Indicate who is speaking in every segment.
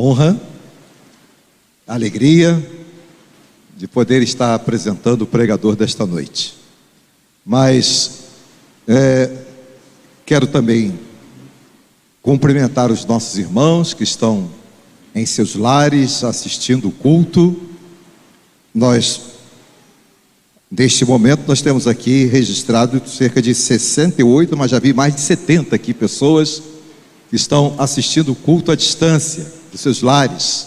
Speaker 1: honra, a alegria de poder estar apresentando o pregador desta noite. Mas quero também cumprimentar os nossos irmãos que estão em seus lares assistindo o culto. Neste momento nós temos aqui registrado cerca de 68, mas já vi mais de 70 aqui pessoas que estão assistindo o culto à distância dos seus lares.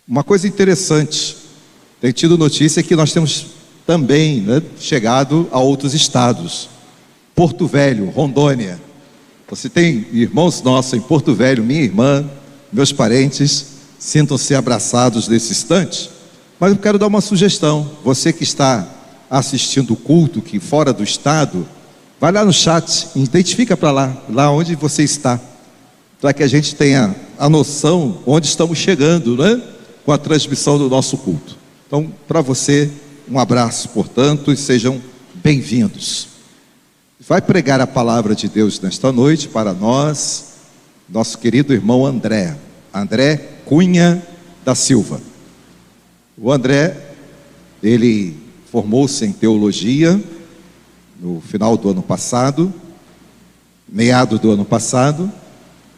Speaker 1: Uma coisa interessante, tenho tido notícia que nós temos também chegado a outros estados. Porto Velho, Rondônia. Você tem irmãos nossos em Porto Velho, minha irmã, meus parentes, sintam-se abraçados nesse instante. Mas eu quero dar uma sugestão. Você que está assistindo o culto, que fora do estado, vai lá no chat, identifica para lá onde você está, para que a gente tenha a noção onde estamos chegando, com a transmissão do nosso culto. Então, para você, um abraço, portanto, e sejam bem-vindos. Vai pregar a palavra de Deus nesta noite para nós, nosso querido irmão André Cunha da Silva. O André, ele formou-se em teologia no final do ano passado, meado do ano passado,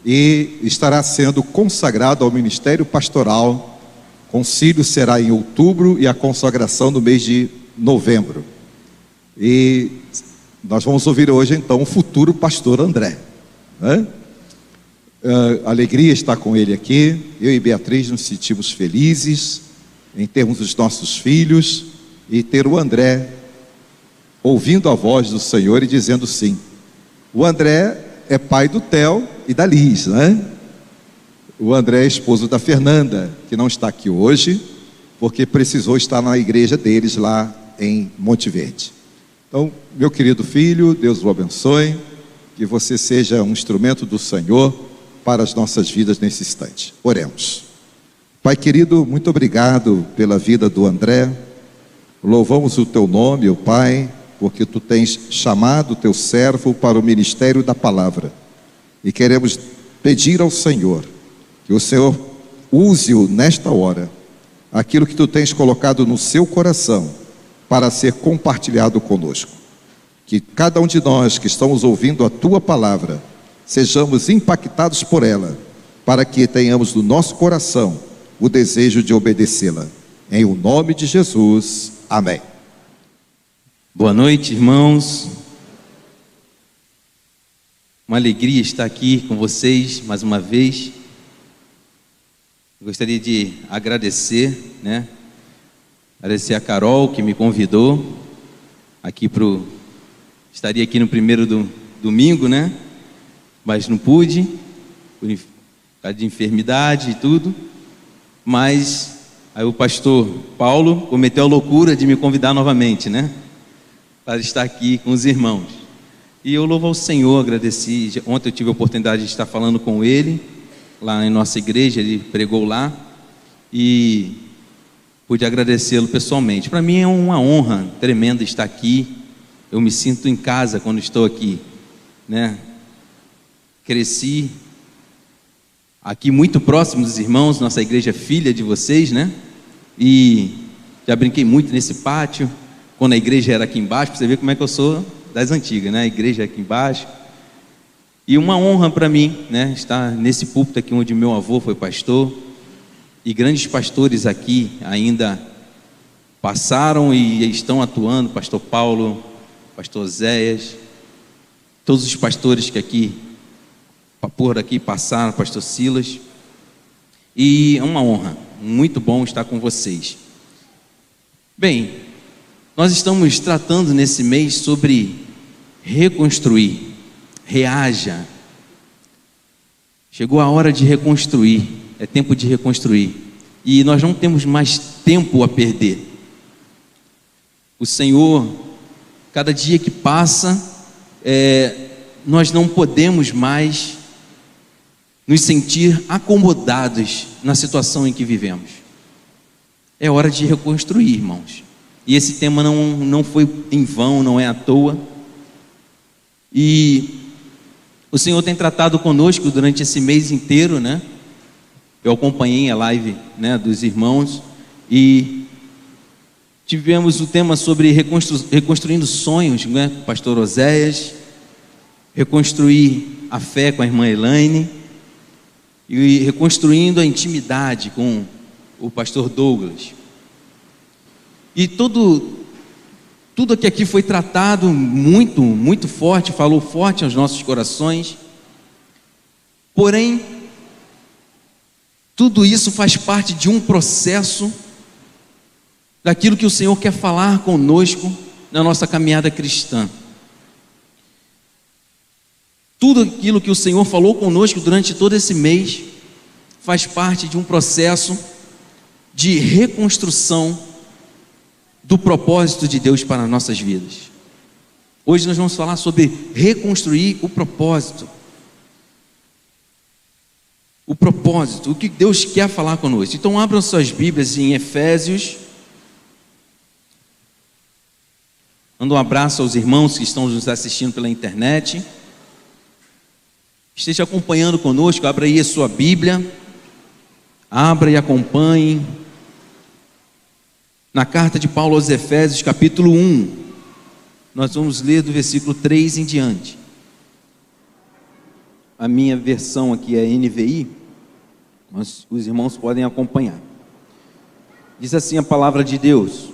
Speaker 1: e estará sendo consagrado ao ministério pastoral. Concílio será em outubro e a consagração no mês de novembro. E nós vamos ouvir hoje então o futuro pastor André, alegria estar com ele aqui. Eu e Beatriz nos sentimos felizes em termos os nossos filhos e ter o André ouvindo a voz do Senhor e dizendo sim. O André é pai do Theo e da Liz, O André é esposo da Fernanda, que não está aqui hoje, porque precisou estar na igreja deles lá em Monte Verde. Então, meu querido filho, Deus o abençoe, que você seja um instrumento do Senhor para as nossas vidas nesse instante. Oremos. Pai querido, muito obrigado pela vida do André. Louvamos o teu nome, ó Pai, porque tu tens chamado o teu servo para o ministério da palavra. E queremos pedir ao Senhor que o Senhor use-o nesta hora, aquilo que tu tens colocado no seu coração, para ser compartilhado conosco. Que cada um de nós que estamos ouvindo a tua palavra, sejamos impactados por ela, para que tenhamos no nosso coração o desejo de obedecê-la. Em o nome de Jesus, amém.
Speaker 2: Boa noite, irmãos. Uma alegria estar aqui com vocês mais uma vez. Gostaria de agradecer, agradecer a Carol que me convidou aqui estaria aqui no primeiro domingo, mas não pude, por causa de enfermidade e tudo. Mas aí o pastor Paulo cometeu a loucura de me convidar novamente, para estar aqui com os irmãos. E eu louvo ao Senhor, agradeci. Ontem eu tive a oportunidade de estar falando com ele lá em nossa igreja, ele pregou lá e pude agradecê-lo pessoalmente. Para mim é uma honra tremenda estar aqui. Eu me sinto em casa quando estou aqui, Cresci aqui muito próximo dos irmãos, nossa igreja é filha de vocês, E já brinquei muito nesse pátio, quando a igreja era aqui embaixo, para você ver como é que eu sou das antigas, A igreja é aqui embaixo. E uma honra para mim, estar nesse púlpito aqui onde meu avô foi pastor, e grandes pastores aqui ainda passaram e estão atuando, pastor Paulo, pastor Zéias, todos os pastores que por aqui passaram, pastor Silas. E é uma honra, muito bom estar com vocês. Bem, nós estamos tratando nesse mês sobre reconstruir. Reaja. Chegou a hora de reconstruir, é tempo de reconstruir. E nós não temos mais tempo a perder. O Senhor, cada dia que passa, nós não podemos mais nos sentir acomodados na situação em que vivemos. É hora de reconstruir, irmãos. E esse tema não foi em vão, não é à toa. E o Senhor tem tratado conosco durante esse mês inteiro, Eu acompanhei a live, né, dos irmãos e tivemos o tema sobre reconstruindo sonhos, né, com o pastor Oséias, reconstruir a fé com a irmã Elaine e reconstruindo a intimidade com o pastor Douglas. E tudo que aqui foi tratado muito, muito forte, falou forte aos nossos corações. Porém, tudo isso faz parte de um processo daquilo que o Senhor quer falar conosco na nossa caminhada cristã. Tudo aquilo que o Senhor falou conosco durante todo esse mês faz parte de um processo de reconstrução do propósito de Deus para nossas vidas. Hoje nós vamos falar sobre reconstruir o propósito. O propósito, o que Deus quer falar conosco. Então abram suas Bíblias em Efésios. Manda um abraço aos irmãos que estão nos assistindo pela internet. Esteja acompanhando conosco, abra aí a sua Bíblia. Abra e acompanhe. Na carta de Paulo aos Efésios, capítulo 1. Nós vamos ler do versículo 3 em diante. A minha versão aqui é NVI, mas os irmãos podem acompanhar. Diz assim a palavra de Deus: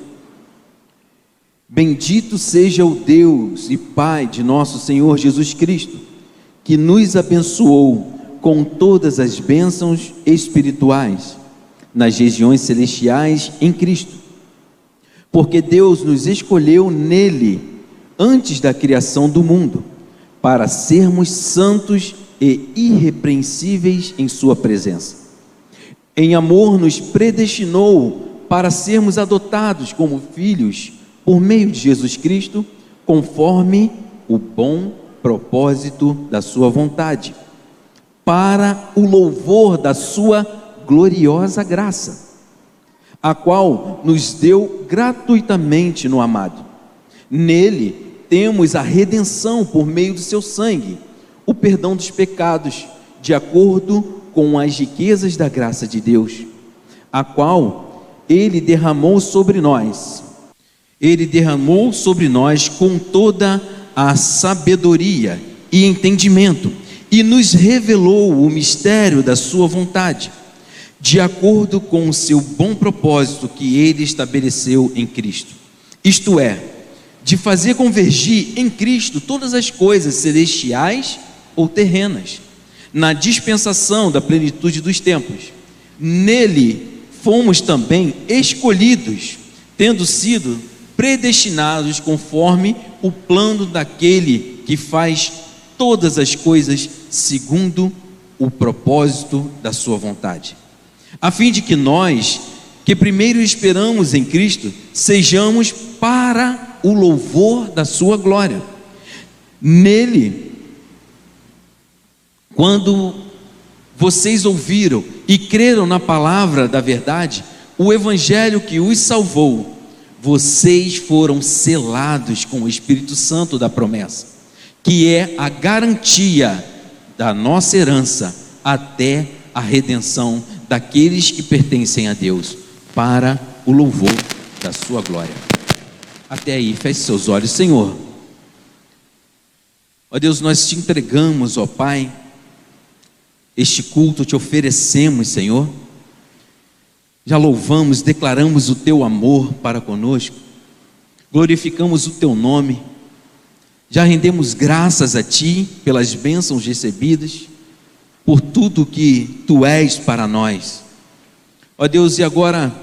Speaker 2: Bendito seja o Deus e Pai de nosso Senhor Jesus Cristo, que nos abençoou com todas as bênçãos espirituais nas regiões celestiais em Cristo, porque Deus nos escolheu nele antes da criação do mundo, para sermos santos e irrepreensíveis em sua presença. Em amor nos predestinou para sermos adotados como filhos por meio de Jesus Cristo, conforme o bom propósito da sua vontade, para o louvor da sua gloriosa graça, a qual nos deu gratuitamente no amado. Nele temos a redenção por meio do seu sangue, o perdão dos pecados, de acordo com as riquezas da graça de Deus, a qual Ele derramou sobre nós. Ele derramou sobre nós com toda a sabedoria e entendimento, e nos revelou o mistério da sua vontade, de acordo com o seu bom propósito que Ele estabeleceu em Cristo. Isto é, de fazer convergir em Cristo todas as coisas celestiais ou terrenas, na dispensação da plenitude dos tempos. Nele fomos também escolhidos, tendo sido predestinados conforme o plano daquele que faz todas as coisas segundo o propósito da sua vontade, a fim de que nós, que primeiro esperamos em Cristo, sejamos para o louvor da sua glória. Nele, quando vocês ouviram e creram na palavra da verdade, o evangelho que os salvou, vocês foram selados com o Espírito Santo da promessa, que é a garantia da nossa herança até a redenção daqueles que pertencem a Deus, para o louvor da sua glória. Até aí, feche seus olhos. Senhor, ó Deus, nós te entregamos, ó Pai, este culto te oferecemos, Senhor. Já louvamos, declaramos o teu amor para conosco, glorificamos o teu nome, já rendemos graças a ti pelas bênçãos recebidas, por tudo que tu és para nós, ó Deus. E agora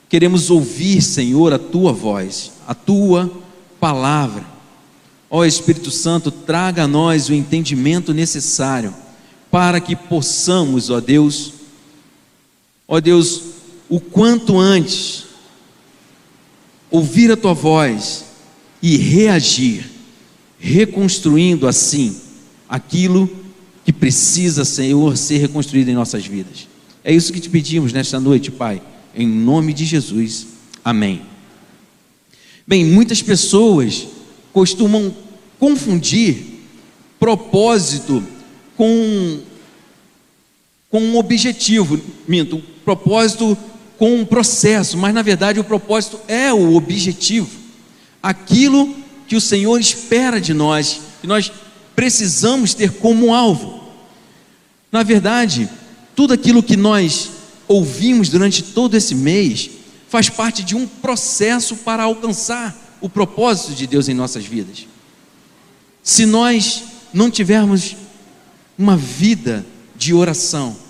Speaker 2: queremos ouvir, Senhor, a tua voz, a tua palavra. Ó Espírito Santo, traga a nós o entendimento necessário para que possamos, ó Deus, o quanto antes ouvir a tua voz e reagir, reconstruindo assim aquilo que precisa, Senhor, ser reconstruído em nossas vidas. É isso que te pedimos nesta noite, Pai, em nome de Jesus, amém. Bem, muitas pessoas costumam confundir propósito com com um objetivo, o propósito com um processo, mas na verdade o propósito é o objetivo, aquilo que o Senhor espera de nós, que nós precisamos ter como alvo. Na verdade, tudo aquilo que nós ouvimos durante todo esse mês faz parte de um processo para alcançar o propósito de Deus em nossas vidas. Se nós não tivermos uma vida de oração,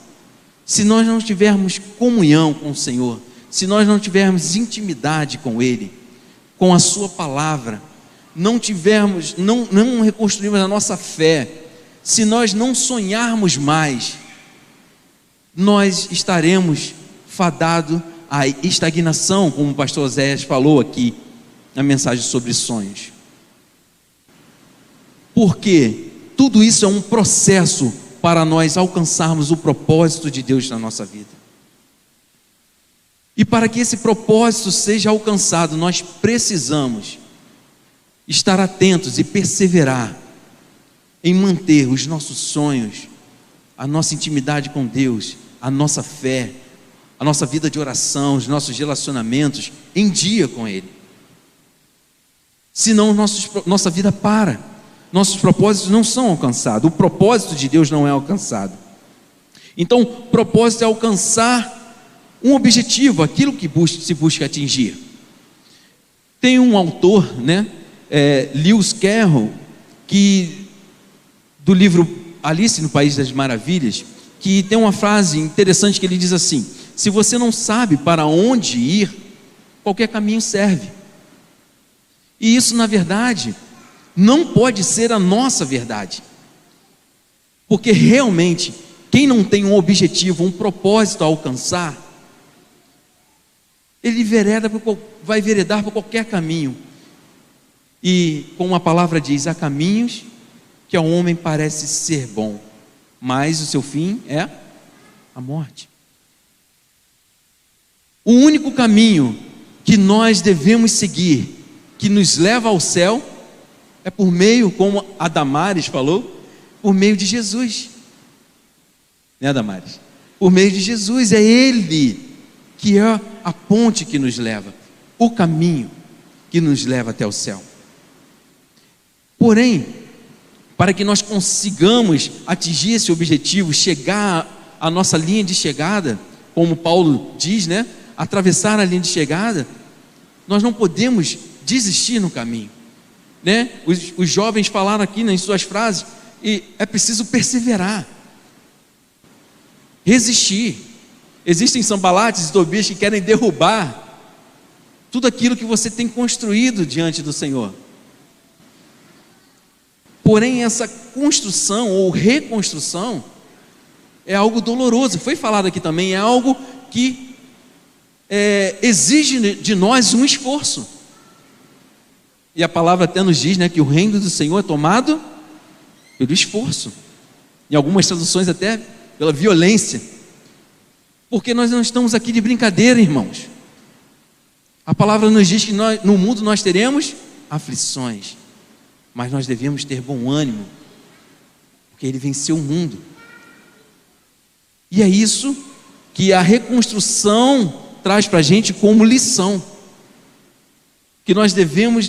Speaker 2: se nós não tivermos comunhão com o Senhor, se nós não tivermos intimidade com Ele, com a Sua palavra, não reconstruirmos a nossa fé, se nós não sonharmos mais, nós estaremos fadados à estagnação, como o pastor Oséias falou aqui na mensagem sobre sonhos. Porque tudo isso é um processo para nós alcançarmos o propósito de Deus na nossa vida. E para que esse propósito seja alcançado, nós precisamos estar atentos e perseverar em manter os nossos sonhos, a nossa intimidade com Deus, a nossa fé, a nossa vida de oração, os nossos relacionamentos em dia com Ele. Senão nossa vida para, nossos propósitos não são alcançados, o propósito de Deus não é alcançado. Então, o propósito é alcançar um objetivo, aquilo que se busca atingir. Tem um autor, Lewis Carroll, que do livro Alice no País das Maravilhas, que tem uma frase interessante que ele diz assim: se você não sabe para onde ir, qualquer caminho serve. E isso, na verdade, não pode ser a nossa verdade, porque realmente quem não tem um objetivo, um propósito a alcançar, ele vai veredar por qualquer caminho. E como a palavra diz, há caminhos que ao homem parece ser bom, mas o seu fim é a morte. O único caminho que nós devemos seguir, que nos leva ao céu, é por meio, como a Damares falou, por meio de Jesus. Né, Damares? Por meio de Jesus, é Ele que é a ponte que nos leva, o caminho que nos leva até o céu. Porém, para que nós consigamos atingir esse objetivo, chegar à nossa linha de chegada, como Paulo diz, atravessar a linha de chegada, nós não podemos desistir no caminho, Os jovens falaram aqui nas suas frases, e é preciso perseverar, resistir. Existem Sanbalates e Tobias que querem derrubar tudo aquilo que você tem construído diante do Senhor. Porém, essa construção ou reconstrução é algo doloroso. Foi falado aqui também, é algo que exige de nós um esforço. E a palavra até nos diz, que o reino do Senhor é tomado pelo esforço. Em algumas traduções até pela violência. Porque nós não estamos aqui de brincadeira, irmãos. A palavra nos diz que no mundo nós teremos aflições, mas nós devemos ter bom ânimo, porque Ele venceu o mundo. E é isso que a reconstrução traz para a gente como lição, que nós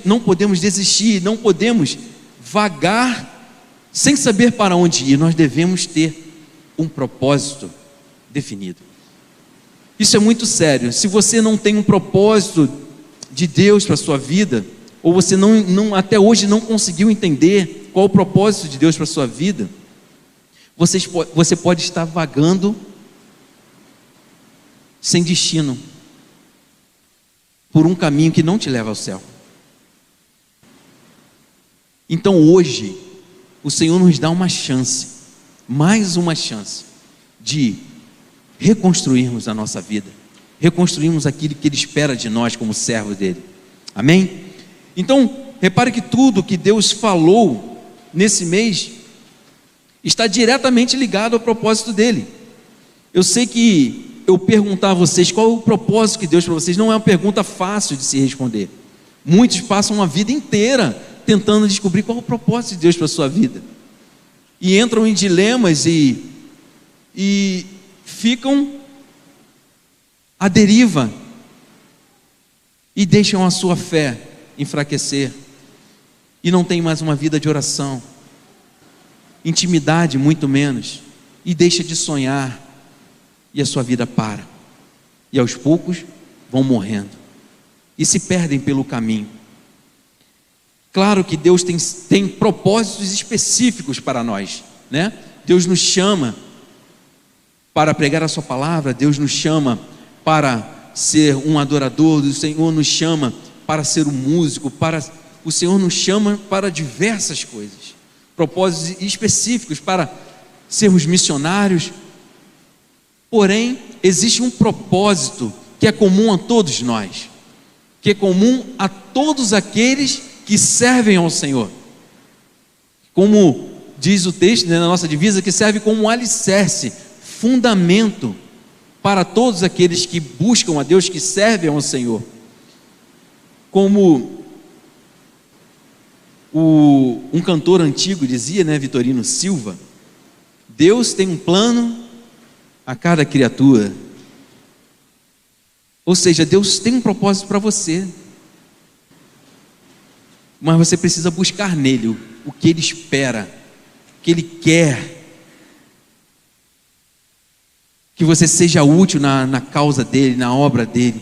Speaker 2: não podemos desistir, não podemos vagar sem saber para onde ir. Nós devemos ter um propósito definido. Isso é muito sério. Se você não tem um propósito de Deus para a sua vida, ou você até hoje não conseguiu entender qual o propósito de Deus para a sua vida, você pode estar vagando sem destino, por um caminho que não te leva ao céu. Então hoje, o Senhor nos dá uma chance, mais uma chance, de reconstruirmos a nossa vida, reconstruirmos aquilo que Ele espera de nós como servos dEle. Amém? Então, repare que tudo que Deus falou nesse mês está diretamente ligado ao propósito dEle. Eu sei que eu perguntar a vocês qual é o propósito que Deus para vocês não é uma pergunta fácil de se responder. Muitos passam uma vida inteira tentando descobrir qual é o propósito de Deus para a sua vida, e entram em dilemas e ficam à deriva e deixam a sua fé enfraquecer, e não tem mais uma vida de oração, intimidade muito menos, e deixa de sonhar, e a sua vida para, e aos poucos vão morrendo, e se perdem pelo caminho. Claro que Deus tem propósitos específicos para nós, né? Deus nos chama para pregar a sua palavra, Deus nos chama para ser um adorador, o Senhor nos chama para ser um músico, o Senhor nos chama para diversas coisas, propósitos específicos para sermos missionários. Porém, existe um propósito que é comum a todos nós, que é comum a todos aqueles que servem ao Senhor, como diz o texto, né, na nossa divisa, que serve como um alicerce, fundamento para todos aqueles que buscam a Deus, que servem ao Senhor. Como um cantor antigo dizia, né, Vitorino Silva, Deus tem um plano a cada criatura. Ou seja, Deus tem um propósito para você, mas você precisa buscar nele o que ele espera, o que ele quer, que você seja útil na causa dele, na obra dele,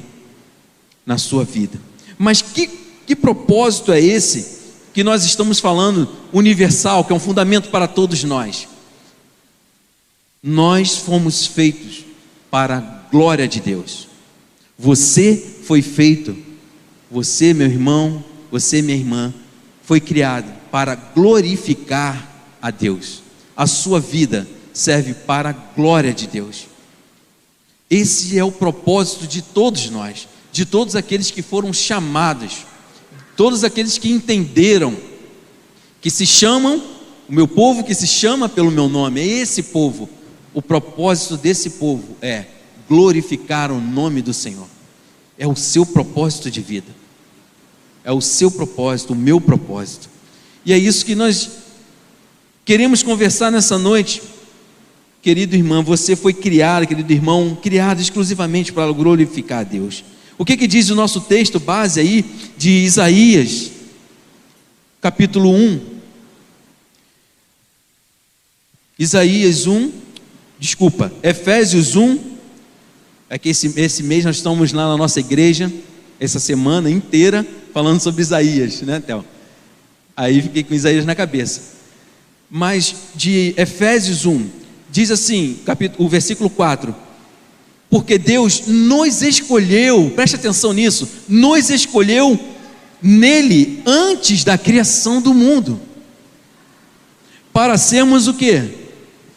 Speaker 2: na sua vida. Mas que propósito é esse que nós estamos falando, universal, que é um fundamento para todos nós? Nós fomos feitos para a glória de Deus. Você foi feito, você, meu irmão, você, minha irmã, foi criado para glorificar a Deus. A sua vida serve para a glória de Deus. Esse é o propósito de todos nós, de todos aqueles que foram chamados, todos aqueles que entenderam, que se chamam, o meu povo que se chama pelo meu nome, é esse povo. O propósito desse povo é glorificar o nome do Senhor. É o seu propósito de vida, é o seu propósito, o meu propósito. E é isso que nós queremos conversar nessa noite. Querido irmão, você foi criado, querido irmão, criado exclusivamente para glorificar a Deus. O que diz o nosso texto base aí de Isaías, capítulo 1? Efésios 1, é que esse mês nós estamos lá na nossa igreja, essa semana inteira, falando sobre Isaías, né, Theo? Aí fiquei com Isaías na cabeça. Mas de Efésios 1, diz assim, o versículo 4, porque Deus nos escolheu, preste atenção nisso, nos escolheu nele antes da criação do mundo, para sermos o quê?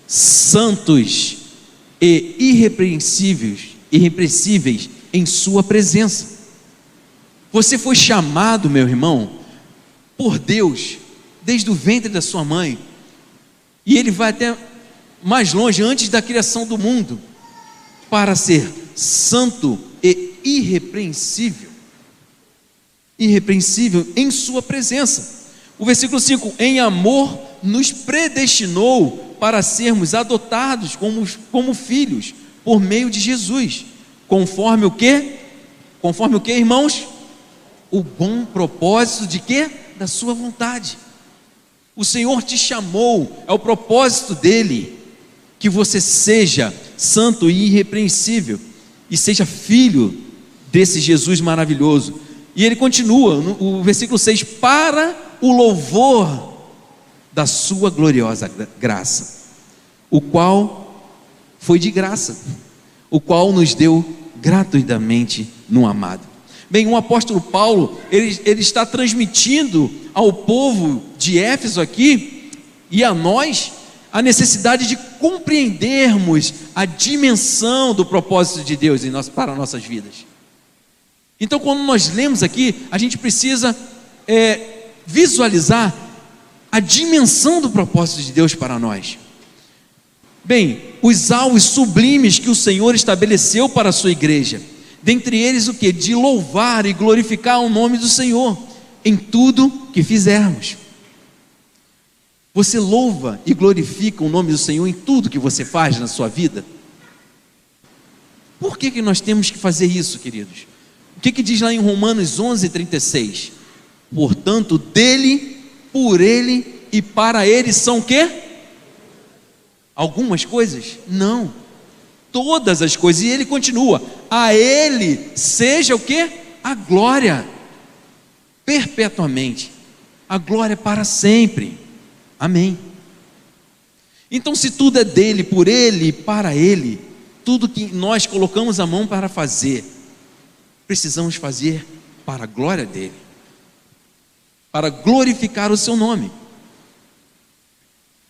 Speaker 2: Santos e irrepreensíveis em sua presença. Você foi chamado, meu irmão, por Deus, desde o ventre da sua mãe, e Ele vai até mais longe, antes da criação do mundo, para ser santo e irrepreensível em sua presença. O versículo 5, em amor nos predestinou para sermos adotados como filhos, por meio de Jesus, conforme o quê? Conforme o quê, irmãos? O bom propósito de quê? Da sua vontade. O Senhor te chamou, é o propósito dele, que você seja santo e irrepreensível, e seja filho desse Jesus maravilhoso. E ele continua, no versículo 6, para o louvor da sua gloriosa graça, o qual foi de graça, o qual nos deu gratuitamente no amado. Bem, o apóstolo Paulo, ele está transmitindo ao povo de Éfeso aqui, e a nós, a necessidade de compreendermos a dimensão do propósito de Deus para nossas vidas. Então, quando nós lemos aqui, a gente precisa visualizar a dimensão do propósito de Deus para nós. Bem, os alvos sublimes que o Senhor estabeleceu para a sua igreja, dentre eles o que? De louvar e glorificar o nome do Senhor em tudo que fizermos. Você louva e glorifica o nome do Senhor em tudo que você faz na sua vida? Por que nós temos que fazer isso, queridos? O que diz lá em Romanos 11:36? Portanto, dele, por ele e para ele são o quê? Algumas coisas? Não. Todas as coisas. E ele continua: a ele seja o quê? A glória, perpetuamente. A glória para sempre. Amém. Então, se tudo é dele, por ele e para ele, tudo que nós colocamos a mão para fazer, precisamos fazer para a glória dele, para glorificar o seu nome.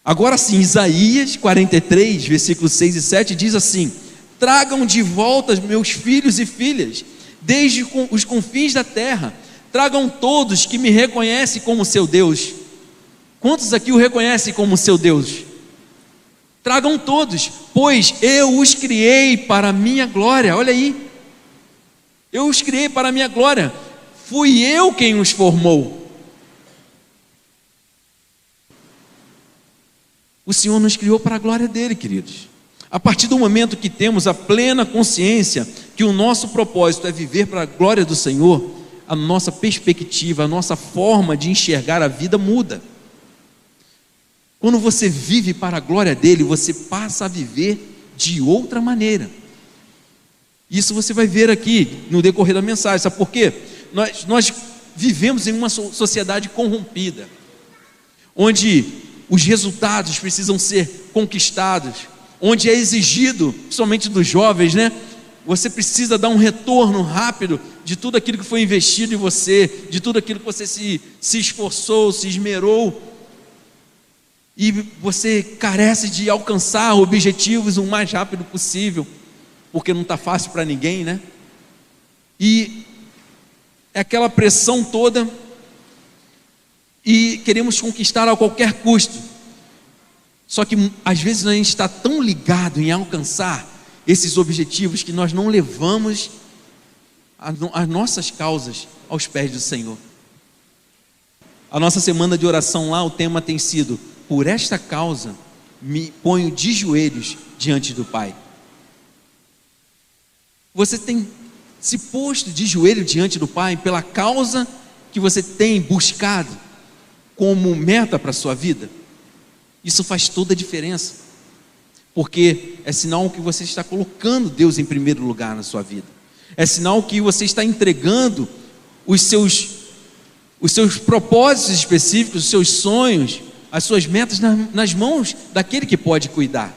Speaker 2: Agora sim, Isaías 43, versículos 6 e 7 diz assim: tragam de volta meus filhos e filhas, desde os confins da terra, tragam todos que me reconhecem como seu Deus. Quantos aqui o reconhecem como seu Deus? Tragam todos, pois eu os criei para a minha glória. Olha aí, eu os criei para a minha glória, fui eu quem os formou. O Senhor nos criou para a glória dele, queridos. A partir do momento que temos a plena consciência que o nosso propósito é viver para a glória do Senhor, a nossa perspectiva, a nossa forma de enxergar a vida muda. Quando você vive para a glória dele, você passa a viver de outra maneira. Isso você vai ver aqui no decorrer da mensagem. Sabe por quê? Nós vivemos em uma sociedade corrompida, onde os resultados precisam ser conquistados, onde é exigido, principalmente dos jovens, né? Você precisa dar um retorno rápido de tudo aquilo que foi investido em você, de tudo aquilo que você se esforçou, se esmerou, e você carece de alcançar objetivos o mais rápido possível, porque não está fácil para ninguém, né? E é aquela pressão toda, e queremos conquistar a qualquer custo. Só que às vezes a gente está tão ligado em alcançar esses objetivos que nós não levamos as nossas causas aos pés do Senhor. A nossa semana de oração lá, o tema tem sido: por esta causa me ponho de joelhos diante do Pai. Você tem se posto de joelho diante do Pai pela causa que você tem buscado como meta para a sua vida? Isso faz toda a diferença, porque é sinal que você está colocando Deus em primeiro lugar na sua vida, é sinal que você está entregando os seus propósitos específicos, os seus sonhos, as suas metas nas mãos daquele que pode cuidar.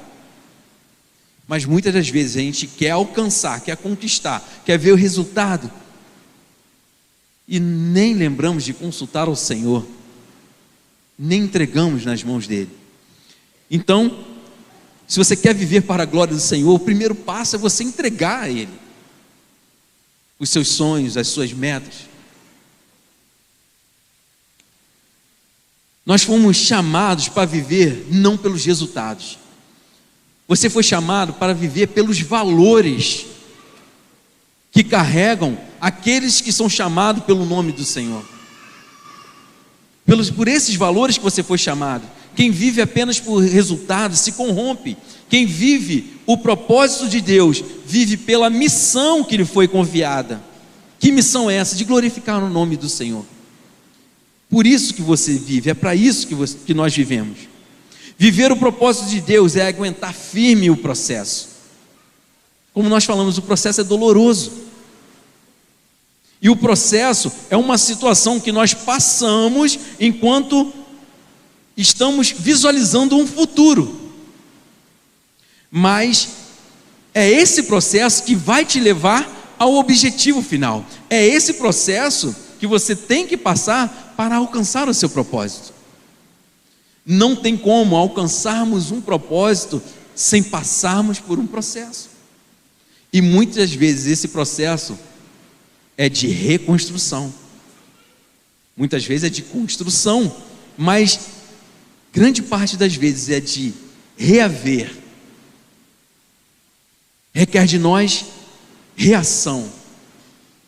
Speaker 2: Mas muitas das vezes a gente quer alcançar, quer conquistar, quer ver o resultado, e nem lembramos de consultar ao Senhor, nem entregamos nas mãos dele. Então, se você quer viver para a glória do Senhor, o primeiro passo é você entregar a Ele os seus sonhos, as suas metas. Nós fomos chamados para viver não pelos resultados. Você foi chamado para viver pelos valores que carregam aqueles que são chamados pelo nome do Senhor. Por esses valores que você foi chamado. Quem vive apenas por resultados se corrompe. Quem vive o propósito de Deus, vive pela missão que lhe foi confiada. Que missão é essa? De glorificar o nome do Senhor. Por isso que você vive, é para isso que nós vivemos. Viver o propósito de Deus é aguentar firme o processo. Como nós falamos, o processo é doloroso. E o processo é uma situação que nós passamos enquanto estamos visualizando um futuro. Mas é esse processo que vai te levar ao objetivo final. É esse processo que você tem que passar para alcançar o seu propósito. Não tem como alcançarmos um propósito sem passarmos por um processo. E muitas vezes esse processo é de reconstrução. Muitas vezes é de construção, mas grande parte das vezes é de reaver. Requer de nós reação.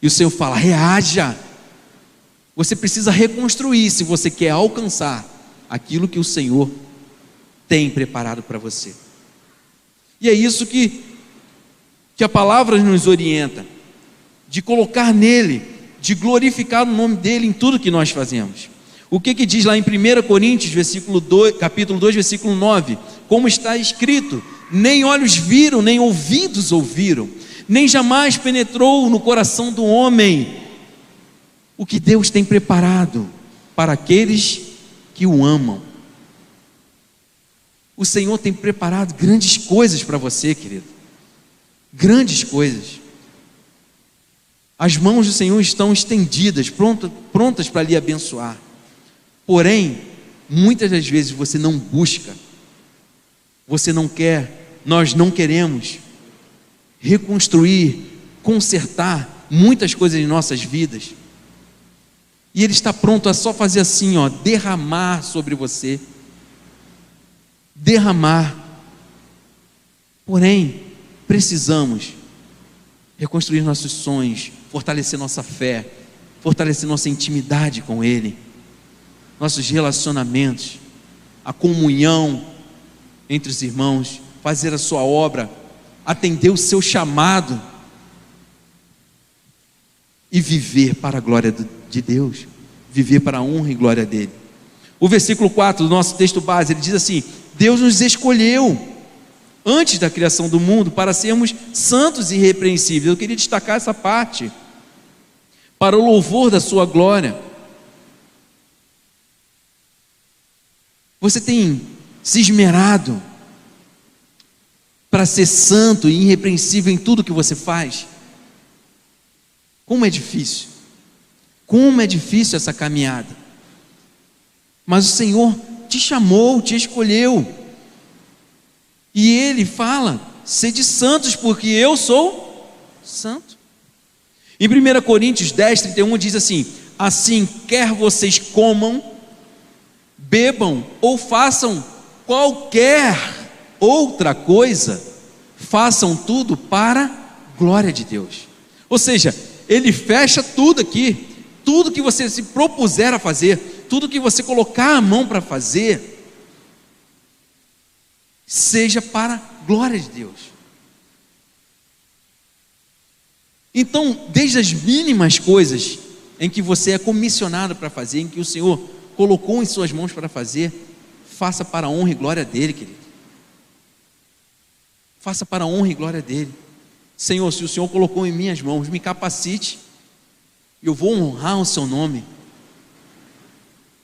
Speaker 2: E o Senhor fala: reaja. Você precisa reconstruir se você quer alcançar aquilo que o Senhor tem preparado para você. E é isso que que a palavra nos orienta, de colocar nele, de glorificar o nome dele em tudo que nós fazemos. O que diz lá em 1 Coríntios, capítulo 2, versículo 9? Como está escrito: nem olhos viram, nem ouvidos ouviram, nem jamais penetrou no coração do homem o que Deus tem preparado para aqueles que o amam. O Senhor tem preparado grandes coisas para você, querido. Grandes coisas. As mãos do Senhor estão estendidas, prontas para lhe abençoar. Porém, muitas das vezes você não busca, você não quer, nós não queremos reconstruir, consertar muitas coisas em nossas vidas. E Ele está pronto a só fazer assim, derramar sobre você. Derramar. Porém, precisamos reconstruir nossos sonhos, fortalecer nossa fé, fortalecer nossa intimidade com Ele, nossos relacionamentos, a comunhão entre os irmãos, fazer a sua obra, atender o seu chamado e viver para a glória de Deus, viver para a honra e glória dele. O versículo 4 do nosso texto base, ele diz assim: Deus nos escolheu antes da criação do mundo para sermos santos e irrepreensíveis. Eu queria destacar essa parte, para o louvor da sua glória. Você tem se esmerado para ser santo e irrepreensível em tudo que você faz? Como é difícil, como é difícil essa caminhada. Mas o Senhor te chamou, te escolheu, e Ele fala: sede santos, porque eu sou santo. Em 1 Coríntios 10, 31 diz assim: assim, quer vocês comam, bebam ou façam qualquer outra coisa, façam tudo para a glória de Deus. Ou seja, Ele fecha tudo aqui, tudo que você se propuser a fazer, tudo que você colocar a mão para fazer, seja para a glória de Deus. Então, desde as mínimas coisas em que você é comissionado para fazer, em que o Senhor colocou em suas mãos para fazer, faça para a honra e glória dele, querido. Faça para a honra e glória dele. Senhor, se o Senhor colocou em minhas mãos, me capacite, eu vou honrar o seu nome,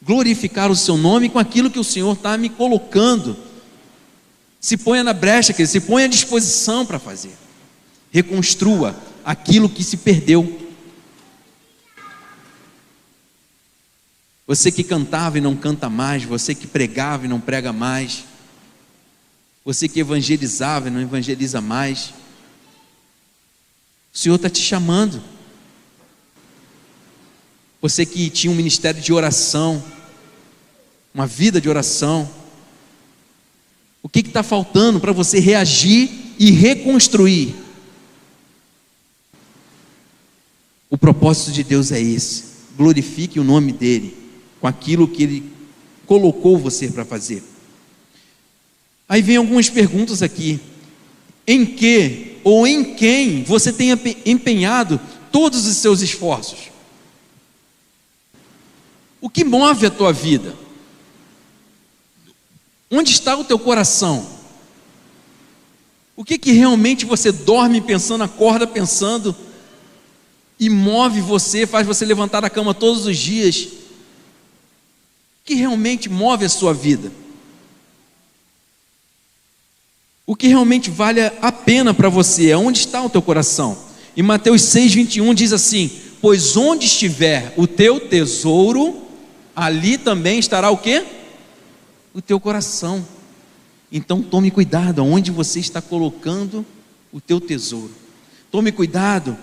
Speaker 2: glorificar o seu nome com aquilo que o Senhor está me colocando. Se ponha na brecha, querido, se ponha à disposição para fazer. Reconstrua aquilo que se perdeu. Você que cantava e não canta mais, você que pregava e não prega mais, você que evangelizava e não evangeliza mais, o Senhor está te chamando. Você que tinha um ministério de oração, uma vida de oração, o que está faltando para você reagir e reconstruir? O propósito de Deus é esse: glorifique o nome dEle com aquilo que Ele colocou você para fazer. Aí vem algumas perguntas aqui: em que ou em quem você tem empenhado todos os seus esforços? O que move a tua vida? Onde está o teu coração? O que realmente você dorme pensando, acorda pensando, e move você, faz você levantar da cama todos os dias? O que realmente move a sua vida? O que realmente vale a pena para você? Onde está o teu coração? Em Mateus 6:21 diz assim: pois onde estiver o teu tesouro, ali também estará o quê? O teu coração. Então tome cuidado aonde você está colocando o teu tesouro. Tome cuidado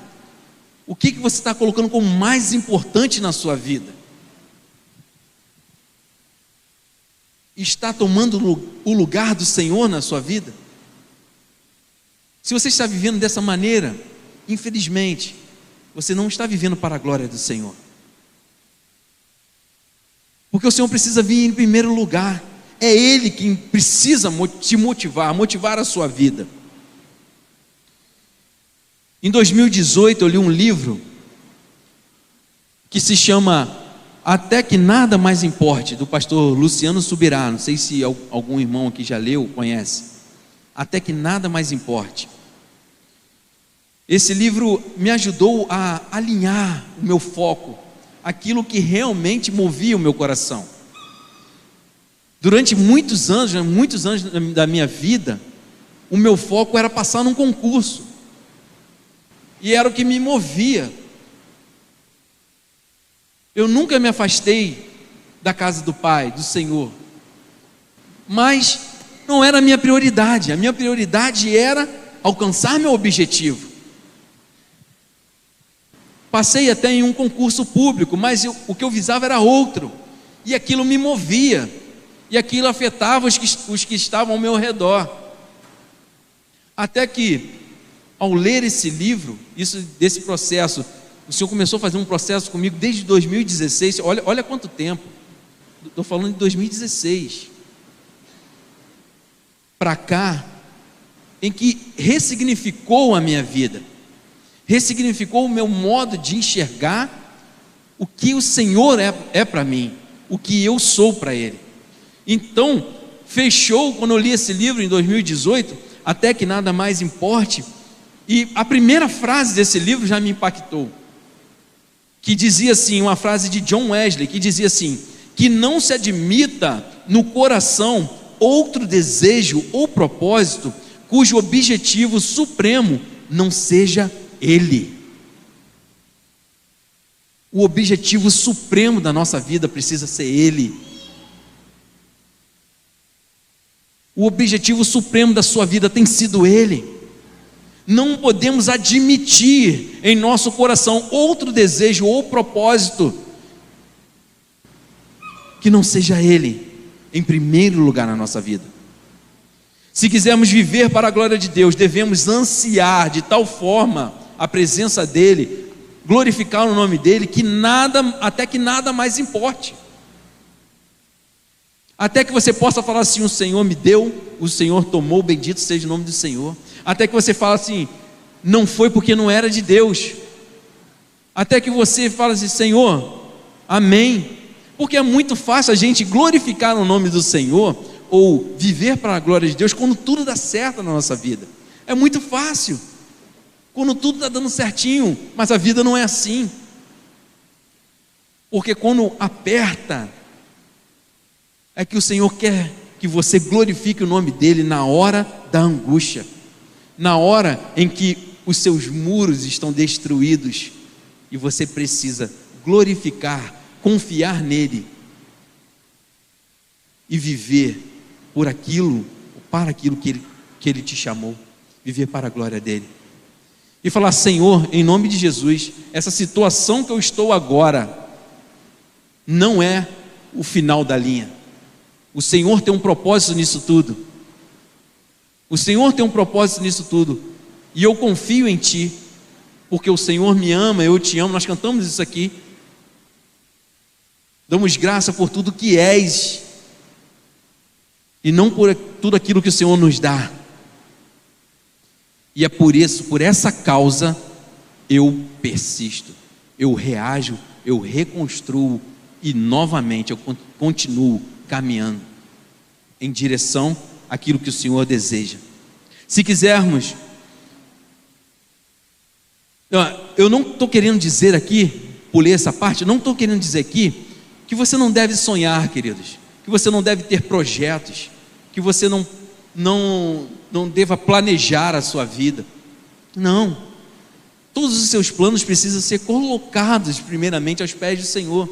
Speaker 2: o que você está colocando como mais importante na sua vida. Está tomando o lugar do Senhor na sua vida? Se você está vivendo dessa maneira, infelizmente, você não está vivendo para a glória do Senhor. Porque o Senhor precisa vir em primeiro lugar. É Ele quem precisa te motivar a sua vida. Em 2018 eu li um livro que se chama Até que Nada Mais Importe, do pastor Luciano Subirá. Não sei se algum irmão aqui já leu ou conhece. Até que Nada Mais Importe. Esse livro me ajudou a alinhar o meu foco, aquilo que realmente movia o meu coração. Durante muitos anos da minha vida, o meu foco era passar num concurso, e era o que me movia. Eu nunca me afastei da casa do Pai, do Senhor, mas não era a minha prioridade. A minha prioridade era alcançar meu objetivo. Passei até em um concurso público, mas o que eu visava era outro, e aquilo me movia, e aquilo afetava os que estavam ao meu redor. Até que, ao ler esse livro, desse processo, o Senhor começou a fazer um processo comigo desde 2016, olha quanto tempo, estou falando de 2016, para cá, em que ressignificou a minha vida, ressignificou o meu modo de enxergar o que o Senhor é para mim, o que eu sou para Ele. Então, fechou, quando eu li esse livro em 2018, Até que Nada Mais Importe, e a primeira frase desse livro já me impactou, que dizia assim, uma frase de John Wesley, que dizia assim: que não se admita no coração outro desejo ou propósito, cujo objetivo supremo não seja Ele. O objetivo supremo da nossa vida precisa ser Ele. O objetivo supremo da sua vida tem sido Ele. Não podemos admitir em nosso coração outro desejo ou propósito que não seja Ele em primeiro lugar na nossa vida. Se quisermos viver para a glória de Deus, devemos ansiar de tal forma a presença dEle, glorificar o nome dEle, até que nada mais importe. Até que você possa falar assim: o Senhor me deu, o Senhor tomou, bendito seja o nome do Senhor. Até que você fale assim: não foi porque não era de Deus. Até que você fale assim: Senhor, amém. Porque é muito fácil a gente glorificar o nome do Senhor, ou viver para a glória de Deus, quando tudo dá certo na nossa vida. É muito fácil, quando tudo está dando certinho, mas a vida não é assim. Porque quando aperta, é que o Senhor quer que você glorifique o nome dEle na hora da angústia, na hora em que os seus muros estão destruídos, e você precisa glorificar, confiar nele, e viver por aquilo, para aquilo que Ele te chamou, viver para a glória dEle, e falar: Senhor, em nome de Jesus, essa situação que eu estou agora, não é o final da linha. O Senhor tem um propósito nisso tudo. O Senhor tem um propósito nisso tudo. E eu confio em Ti, porque o Senhor me ama, eu te amo. Nós cantamos isso aqui. Damos graça por tudo que és, e não por tudo aquilo que o Senhor nos dá. E é por isso, por essa causa, eu persisto, eu reajo, eu reconstruo, e novamente eu continuo caminhando em direção àquilo que o Senhor deseja. Se quisermos, eu não estou querendo dizer aqui, pulei essa parte, não estou querendo dizer aqui que você não deve sonhar, queridos, que você não deve ter projetos, que você não deva planejar a sua vida. Não, todos os seus planos precisam ser colocados primeiramente aos pés do Senhor.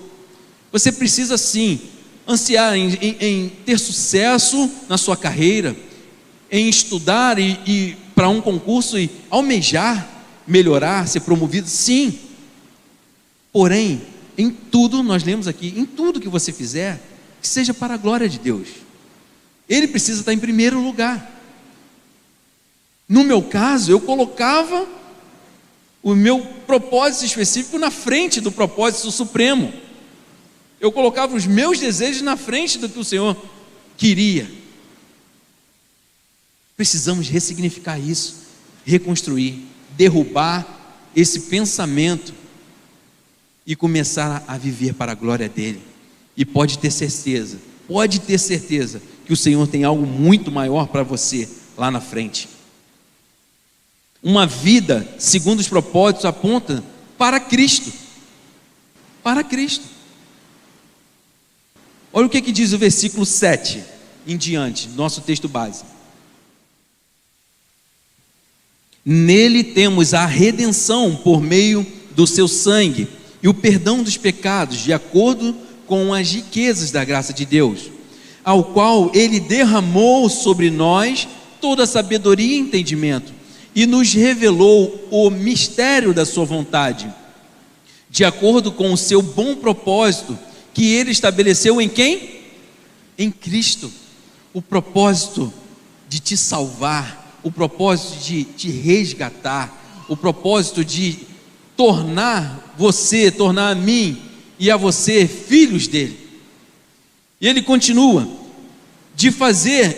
Speaker 2: Você precisa sim ansiar em ter sucesso na sua carreira, em estudar e para um concurso e almejar melhorar, ser promovido, sim. Porém, em tudo, nós lemos aqui, em tudo que você fizer, que seja para a glória de Deus. Ele precisa estar em primeiro lugar. No meu caso, eu colocava o meu propósito específico na frente do propósito supremo. Eu colocava os meus desejos na frente do que o Senhor queria. Precisamos ressignificar isso, reconstruir, derrubar esse pensamento e começar a viver para a glória dele. E pode ter certeza que o Senhor tem algo muito maior para você lá na frente. Uma vida segundo os propósitos aponta para Cristo. Para Cristo. Olha o que diz o versículo 7 em diante, nosso texto base. Nele temos a redenção por meio do seu sangue e o perdão dos pecados, de acordo com as riquezas da graça de Deus, ao qual ele derramou sobre nós toda a sabedoria e entendimento, e nos revelou o mistério da sua vontade, de acordo com o seu bom propósito, que ele estabeleceu em quem? Em Cristo. O propósito de te salvar, o propósito de te resgatar, o propósito de tornar a mim e a você filhos dele. E ele continua, de fazer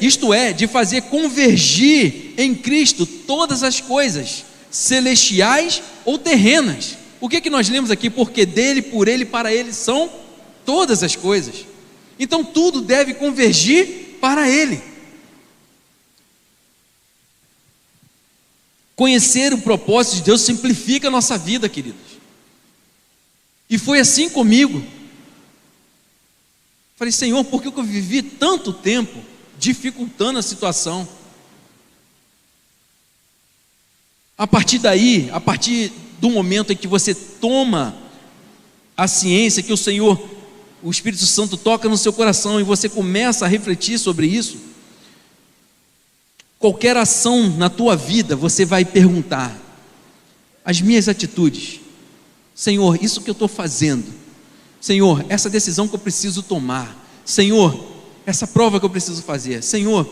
Speaker 2: convergir em Cristo todas as coisas, celestiais ou terrenas. O que nós lemos aqui? Porque dele, por ele, para ele são todas as coisas. Então tudo deve convergir para ele. Conhecer o propósito de Deus simplifica a nossa vida, queridos. E foi assim comigo. Falei, Senhor, por que eu vivi tanto tempo dificultando a situação? A partir daí, a partir do momento em que você toma a ciência que o Senhor, o Espírito Santo toca no seu coração e você começa a refletir sobre isso, qualquer ação na tua vida, você vai perguntar: as minhas atitudes, Senhor, isso que eu estou fazendo, Senhor, essa decisão que eu preciso tomar, Senhor, essa prova que eu preciso fazer, Senhor,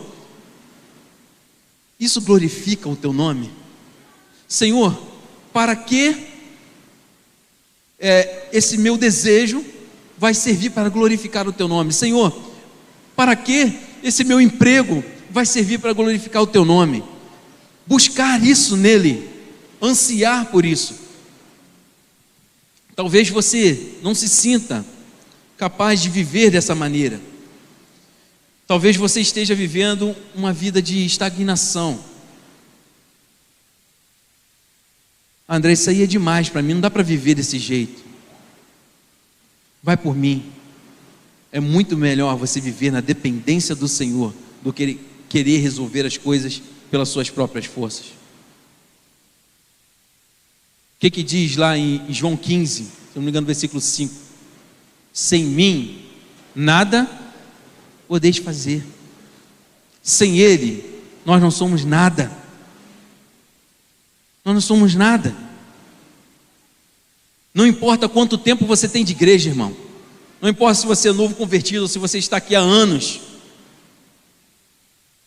Speaker 2: isso glorifica o teu nome? Senhor, para que esse meu desejo vai servir para glorificar o teu nome? Senhor, para que esse meu emprego vai servir para glorificar o teu nome? Buscar isso nele, ansiar por isso. Talvez você não se sinta capaz de viver dessa maneira. Talvez você esteja vivendo uma vida de estagnação. André, isso aí é demais para mim, não dá para viver desse jeito. Vai por mim. É muito melhor você viver na dependência do Senhor do que querer resolver as coisas pelas suas próprias forças. O que diz lá em João 15, se não me engano, versículo 5? Sem mim, nada podeis fazer. Sem Ele, nós não somos nada. Nós não somos nada. Não importa quanto tempo você tem de igreja, irmão. Não importa se você é novo convertido ou se você está aqui há anos.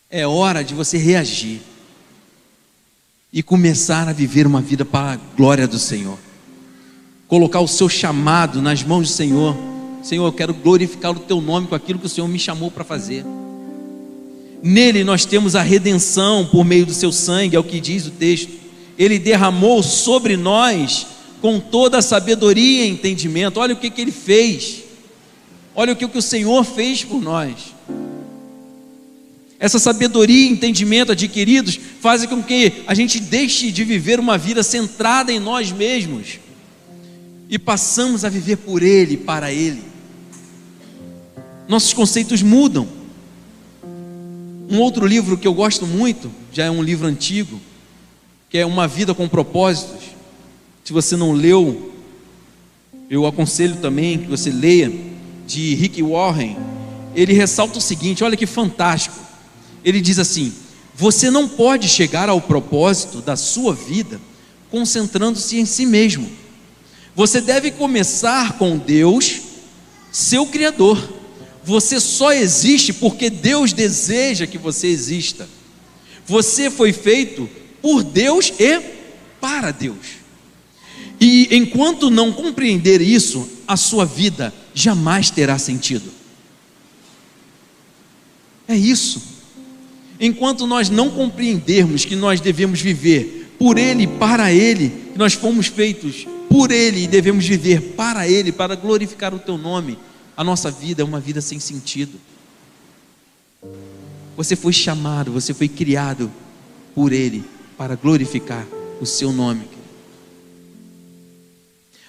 Speaker 2: É hora de você reagir e começar a viver uma vida para a glória do Senhor. Colocar o seu chamado nas mãos do Senhor. Senhor, eu quero glorificar o teu nome com aquilo que o Senhor me chamou para fazer. Nele nós temos a redenção por meio do seu sangue, é o que diz o texto. Ele derramou sobre nós com toda a sabedoria e entendimento. Olha o que ele fez. Olha o que o Senhor fez por nós. Essa sabedoria e entendimento adquiridos fazem com que a gente deixe de viver uma vida centrada em nós mesmos e passamos a viver por Ele, para Ele. Nossos conceitos mudam. Um outro livro que eu gosto muito, já é um livro antigo, que é Uma Vida com Propósitos. Se você não leu, eu aconselho também que você leia, de Rick Warren. Ele ressalta o seguinte, olha que fantástico. Ele diz assim: você não pode chegar ao propósito da sua vida concentrando-se em si mesmo. Você deve começar com Deus, seu Criador. Você só existe porque Deus deseja que você exista. Você foi feito por Deus e para Deus. E enquanto não compreender isso, a sua vida jamais terá sentido. É isso. Enquanto nós não compreendermos que nós devemos viver por Ele, para Ele, que nós fomos feitos por Ele e devemos viver para Ele, para glorificar o Teu nome, a nossa vida é uma vida sem sentido. Você foi chamado, você foi criado por Ele para glorificar o Seu nome.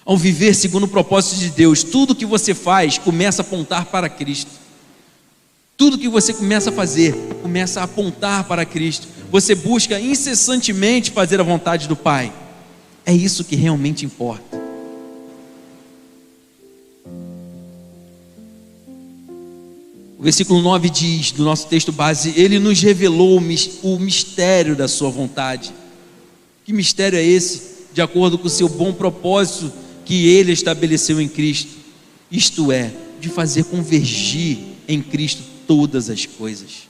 Speaker 2: Ao viver segundo o propósito de Deus, tudo que você faz começa a apontar para Cristo. Tudo que você começa a fazer começa a apontar para Cristo. Você busca incessantemente fazer a vontade do Pai. É isso que realmente importa. O versículo 9 diz, do nosso texto base: Ele nos revelou o mistério da sua vontade. Que mistério é esse? De acordo com o seu bom propósito que Ele estabeleceu em Cristo. Isto é, de fazer convergir em Cristo todas as coisas.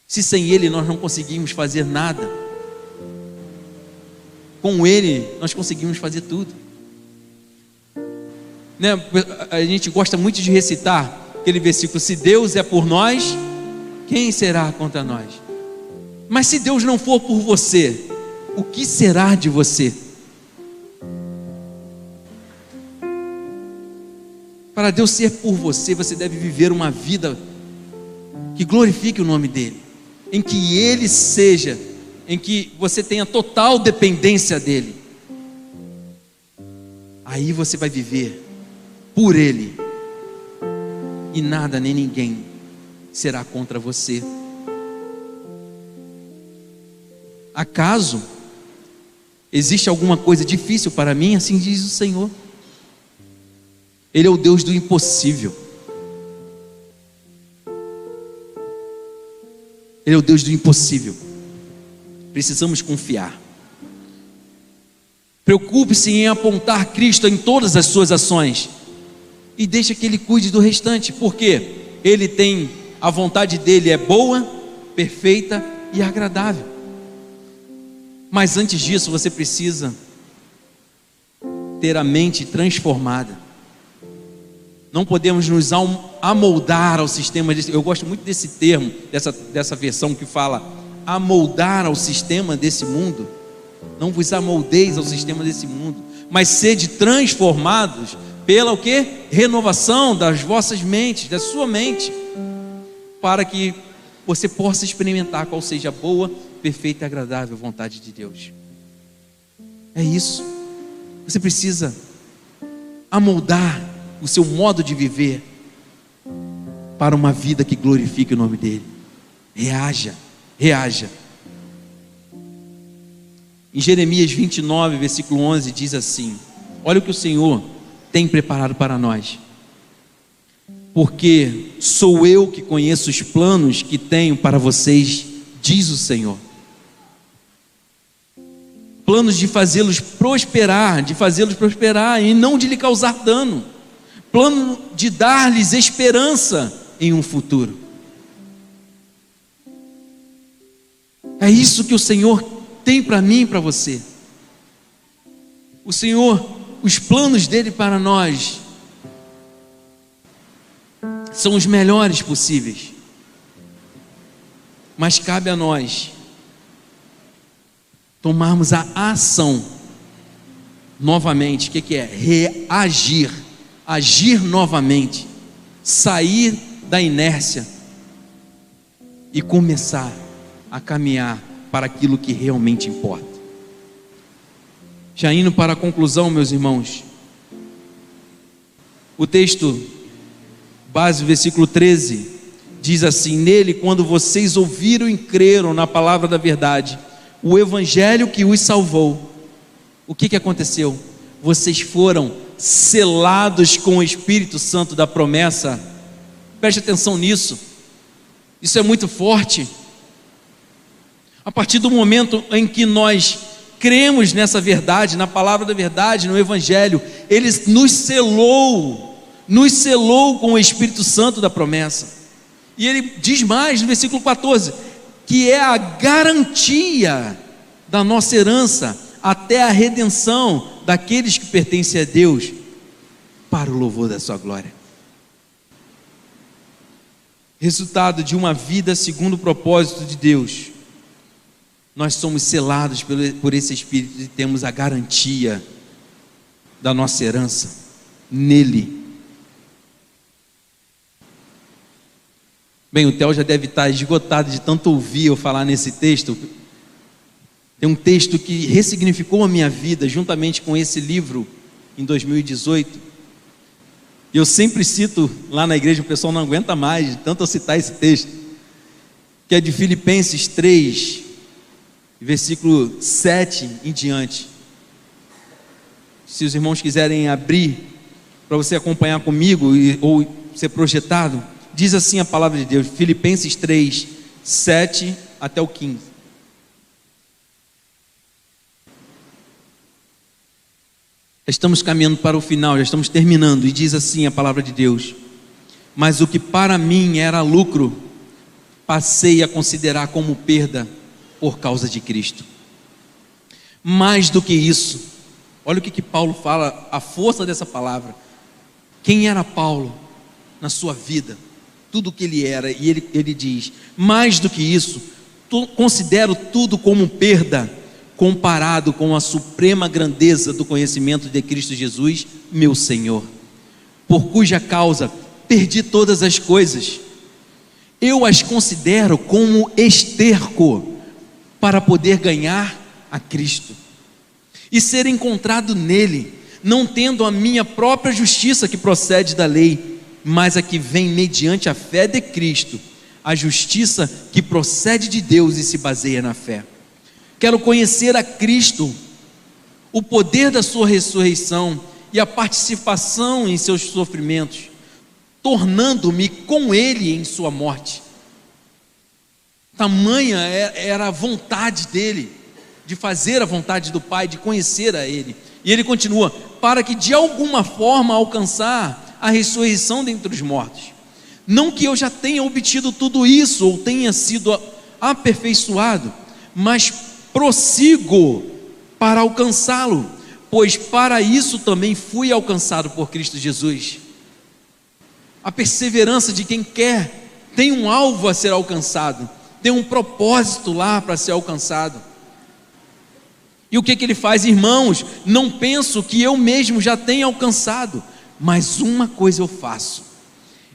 Speaker 2: Se sem Ele nós não conseguimos fazer nada, com Ele nós conseguimos fazer tudo. Né? A gente gosta muito de recitar aquele versículo: se Deus é por nós, quem será contra nós? Mas se Deus não for por você, o que será de você? Para Deus ser por você, você deve viver uma vida que glorifique o nome dEle, em que Ele seja, em que você tenha total dependência dEle. Aí você vai viver por Ele, e nada nem ninguém será contra você. Acaso existe alguma coisa difícil para mim? Assim diz o Senhor. Ele é o Deus do impossível. Ele é o Deus do impossível. Precisamos confiar. Preocupe-se em apontar Cristo em todas as suas ações e deixa que Ele cuide do restante, porque Ele tem, a vontade dEle é boa, perfeita e agradável. Mas antes disso você precisa ter a mente transformada. Não podemos nos amoldar ao sistema. Eu gosto muito desse termo, dessa versão que fala amoldar ao sistema desse mundo. Não vos amoldeis ao sistema desse mundo, mas sede transformados pela o quê? Renovação das vossas mentes, da sua mente, para que você possa experimentar qual seja a boa, perfeita e agradável vontade de Deus. É isso. Você precisa amoldar o seu modo de viver para uma vida que glorifique o nome dEle. Reaja. Em Jeremias 29, versículo 11, diz assim: olha o que o Senhor tem preparado para nós. Porque sou eu que conheço os planos que tenho para vocês, diz o Senhor. Planos de fazê-los prosperar, e não de lhe causar dano. Plano de dar-lhes esperança em um futuro. É isso que o Senhor tem para mim e para você. O Senhor, os planos dEle para nós são os melhores possíveis, mas cabe a nós tomarmos a ação novamente. O que é? Reagir, agir novamente, sair da inércia e começar a caminhar para aquilo que realmente importa. Já indo para a conclusão, meus irmãos, o texto base, versículo 13, diz assim: nele, quando vocês ouviram e creram na palavra da verdade, o evangelho que os salvou, o que aconteceu? Vocês foram selados com o Espírito Santo da promessa. Preste atenção nisso, isso é muito forte. A partir do momento em que nós cremos nessa verdade, na palavra da verdade, no evangelho, Ele nos selou com o Espírito Santo da promessa. E Ele diz mais no versículo 14, que é a garantia da nossa herança até a redenção daqueles que pertencem a Deus, para o louvor da sua glória. Resultado de uma vida segundo o propósito de Deus nós somos selados por esse Espírito e temos a garantia da nossa herança nele. Bem, o Theo já deve estar esgotado de tanto ouvir eu falar nesse texto. Tem um texto que ressignificou a minha vida juntamente com esse livro em 2018. Eu sempre cito lá na igreja, o pessoal não aguenta mais de tanto eu citar esse texto, que é de Filipenses 3, versículo 7 em diante. Se os irmãos quiserem abrir para você acompanhar comigo ou ser projetado, diz assim a palavra de Deus, Filipenses 3, 7 até o 15. Estamos caminhando para o final, já estamos terminando, e diz assim a palavra de Deus: mas o que para mim era lucro, passei a considerar como perda por causa de Cristo. Mais do que isso, olha o que Paulo fala, a força dessa palavra. Quem era Paulo na sua vida? Tudo o que ele era, e ele diz: mais do que isso, considero tudo como perda, comparado com a suprema grandeza do conhecimento de Cristo Jesus, meu Senhor, por cuja causa perdi todas as coisas. Eu as considero como esterco para poder ganhar a Cristo e ser encontrado nele, não tendo a minha própria justiça que procede da lei, mas a que vem mediante a fé de Cristo, a justiça que procede de Deus e se baseia na fé. Quero conhecer a Cristo, o poder da sua ressurreição e a participação em seus sofrimentos, tornando-me com ele em sua morte. Tamanha era a vontade dele, de fazer a vontade do Pai, de conhecer a ele. E ele continua: para que de alguma forma alcançar a ressurreição dentre os mortos. Não que eu já tenha obtido tudo isso, ou tenha sido aperfeiçoado, mas prossigo para alcançá-lo, pois para isso também fui alcançado por Cristo Jesus. A perseverança de quem quer, tem um alvo a ser alcançado, tem um propósito lá para ser alcançado. E o que ele faz, irmãos? Não penso que eu mesmo já tenha alcançado, mas uma coisa eu faço,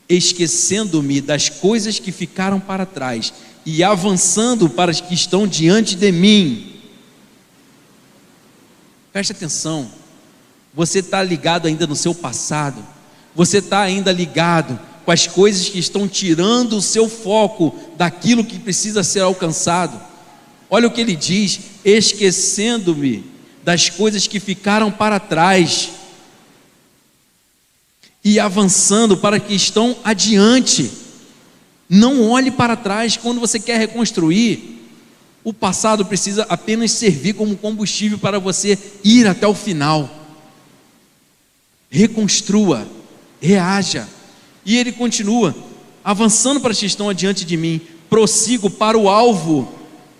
Speaker 2: esquecendo-me das coisas que ficaram para trás e avançando para as que estão diante de mim. Preste atenção, você está ligado ainda no seu passado, você está ainda ligado com as coisas que estão tirando o seu foco daquilo que precisa ser alcançado. Olha o que ele diz: esquecendo-me das coisas que ficaram para trás e avançando para que estão adiante. Não olhe para trás. Quando você quer reconstruir, o passado precisa apenas servir como combustível para você ir até o final. Reconstrua, reaja. E ele continua: avançando para os que estão adiante de mim, prossigo para o alvo,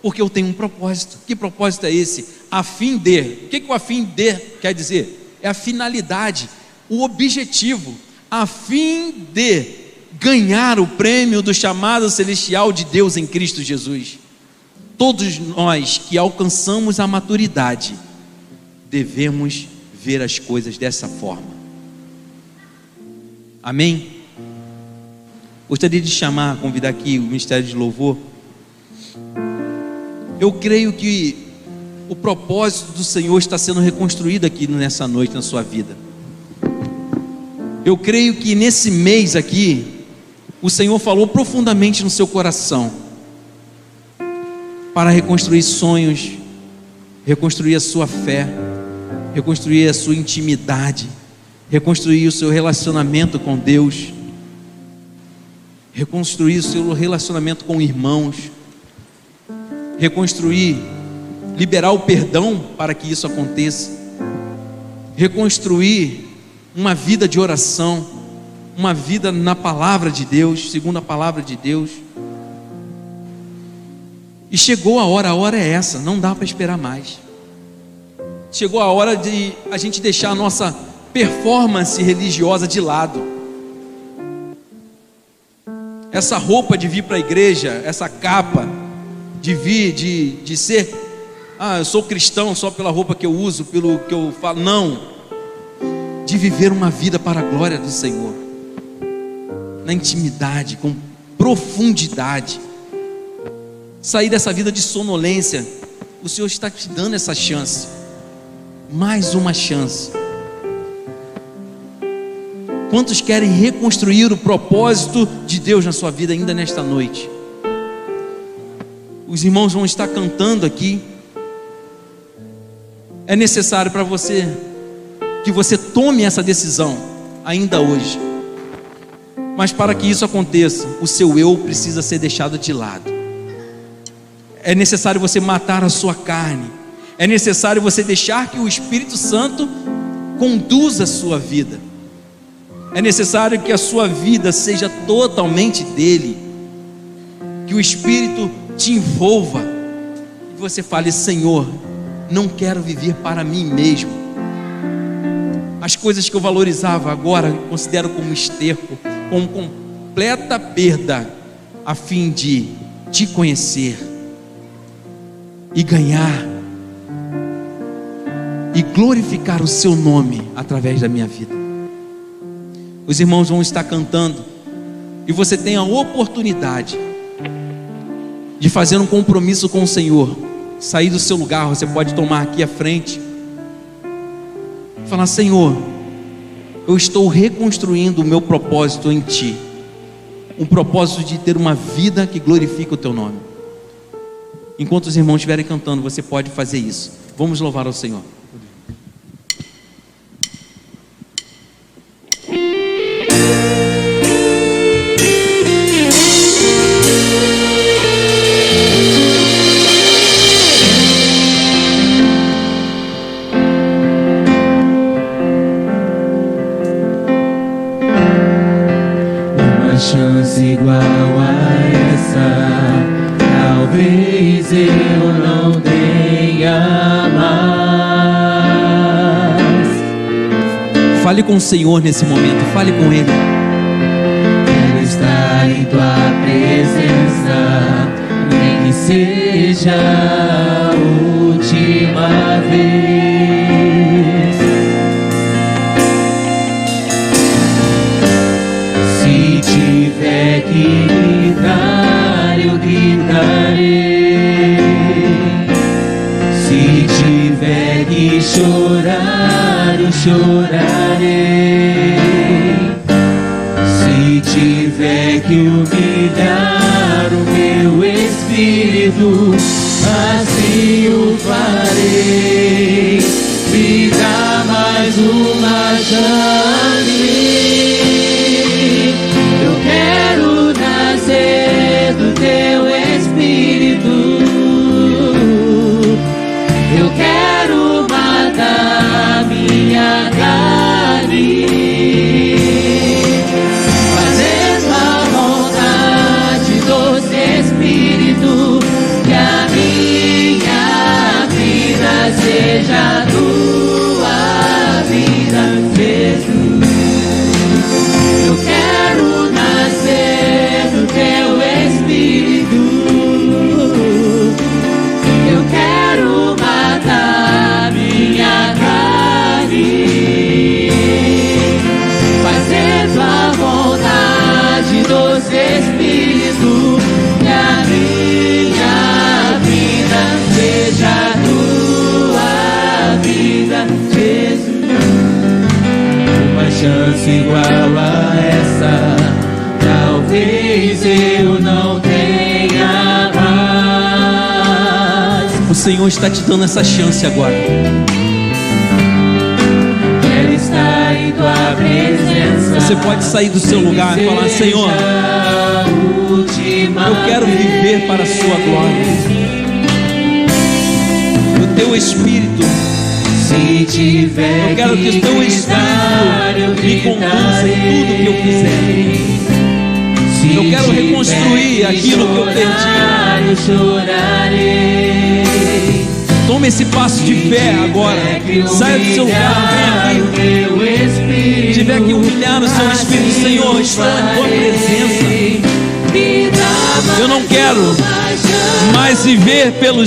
Speaker 2: porque eu tenho um propósito. Que propósito é esse? A fim de. O que o a fim de quer dizer? É a finalidade, o objetivo, a fim de ganhar o prêmio do chamado celestial de Deus em Cristo Jesus. Todos nós que alcançamos a maturidade devemos ver as coisas dessa forma. Amém? Gostaria de convidar aqui o Ministério de Louvor. Eu creio que o propósito do Senhor está sendo reconstruído aqui nessa noite na sua vida. Eu creio que nesse mês aqui o Senhor falou profundamente no seu coração para reconstruir sonhos, reconstruir a sua fé, reconstruir a sua intimidade, reconstruir o seu relacionamento com Deus, reconstruir o seu relacionamento com irmãos, reconstruir, liberar o perdão para que isso aconteça, reconstruir uma vida de oração, uma vida na palavra de Deus, segundo a palavra de Deus. E chegou a hora é essa, não dá para esperar mais. Chegou a hora de a gente deixar a nossa performance religiosa de lado. Essa roupa de vir para a igreja, essa capa, de ser, eu sou cristão só pela roupa que eu uso, pelo que eu falo. Não, de viver uma vida para a glória do Senhor, na intimidade, com profundidade, sair dessa vida de sonolência. O Senhor está te dando essa chance, mais uma chance. Quantos querem reconstruir o propósito de Deus na sua vida ainda nesta noite? Os irmãos vão estar cantando aqui. É necessário para você que você tome essa decisão ainda hoje. Mas para que isso aconteça, o seu eu precisa ser deixado de lado. É necessário você matar a sua carne. É necessário você deixar que o Espírito Santo conduza a sua vida. É necessário que a sua vida seja totalmente dele, que o Espírito te envolva e você fale: Senhor, não quero viver para mim mesmo. As coisas que eu valorizava agora considero como esterco, como completa perda, a fim de te conhecer e ganhar e glorificar o seu nome através da minha vida. Os irmãos vão estar cantando e você tem a oportunidade de fazer um compromisso com o Senhor. Sair do seu lugar, você pode tomar aqui à frente, falar: Senhor, eu estou reconstruindo o meu propósito em Ti, um propósito de ter uma vida que glorifica o Teu nome. Enquanto os irmãos estiverem cantando, você pode fazer isso. Vamos louvar ao Senhor.
Speaker 3: Chance igual a essa, talvez eu não tenha mais.
Speaker 2: Fale com o Senhor nesse momento, fale com Ele.
Speaker 3: Quero estar em Tua presença, nem que seja a última vez. Tiver que gritar, eu gritarei. Se tiver que chorar, eu chorarei. Se tiver que humilhar o meu espírito, assim o farei. Me dá mais uma chance. Quero nascer do Teu Espírito. Eu quero matar minha carne, fazer a vontade do Espírito. Que a minha vida seja a Tua vida, Jesus. Eu quero nascer do Teu Espírito. Eu quero matar minha carne, fazer Tua vontade do Espírito. Que a minha vida seja a Tua vida, Jesus. Uma chance igual a essa, talvez eu não tenha mais.
Speaker 2: O Senhor está te dando essa chance agora.
Speaker 3: Quero estar em Tua presença.
Speaker 2: Você pode sair do seu lugar e falar: Senhor, eu quero viver para a Sua glória. O Teu Espírito,
Speaker 3: se tiver,
Speaker 2: eu quero que o Teu Espírito me conduza em tudo que eu fizer. Eu quero reconstruir aquilo que eu perdi.
Speaker 3: Eu chorarei.
Speaker 2: Tome esse passo de fé agora. Saia do seu lugar, vem aqui. Se tiver que humilhar o seu espírito: Senhor, estou em Tua presença. Eu não quero mas viver pelo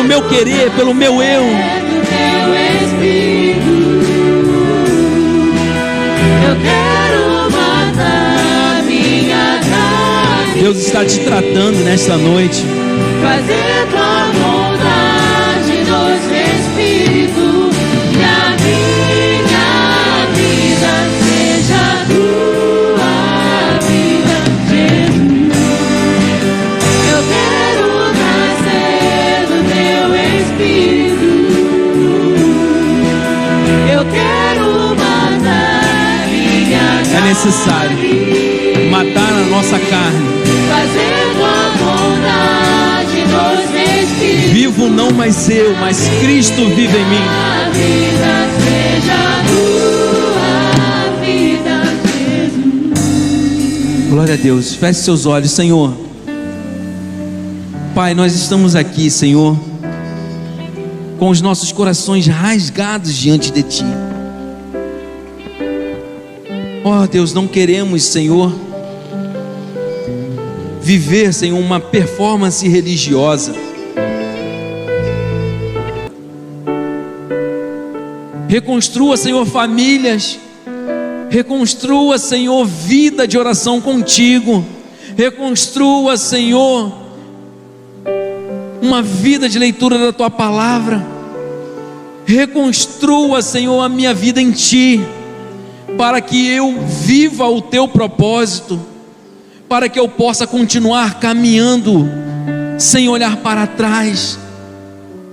Speaker 2: meu querer, pelo meu eu.
Speaker 3: Eu quero matar minha carne.
Speaker 2: Deus está te tratando nesta noite.
Speaker 3: Fazer tua vontade dos Espíritos. Que a minha vida seja a tua vida, Jesus. Eu quero nascer do teu Espírito. Eu quero matar minha carne.
Speaker 2: É necessário matar a nossa carne.
Speaker 3: Fazer tua vontade dos Espíritos.
Speaker 2: Vivo não mais eu, mas Cristo vive em mim.
Speaker 3: A vida seja a tua vida, Jesus.
Speaker 2: Glória a Deus. Feche seus olhos, Senhor. Pai, nós estamos aqui, Senhor, com os nossos corações rasgados diante de Ti. Ó Deus, não queremos, Senhor, viver, Senhor, uma performance religiosa. Reconstrua, Senhor, famílias. Reconstrua, Senhor, vida de oração contigo. Reconstrua, Senhor, uma vida de leitura da Tua palavra. Reconstrua, Senhor, a minha vida em Ti, para que eu viva o Teu propósito, para que eu possa continuar caminhando sem olhar para trás,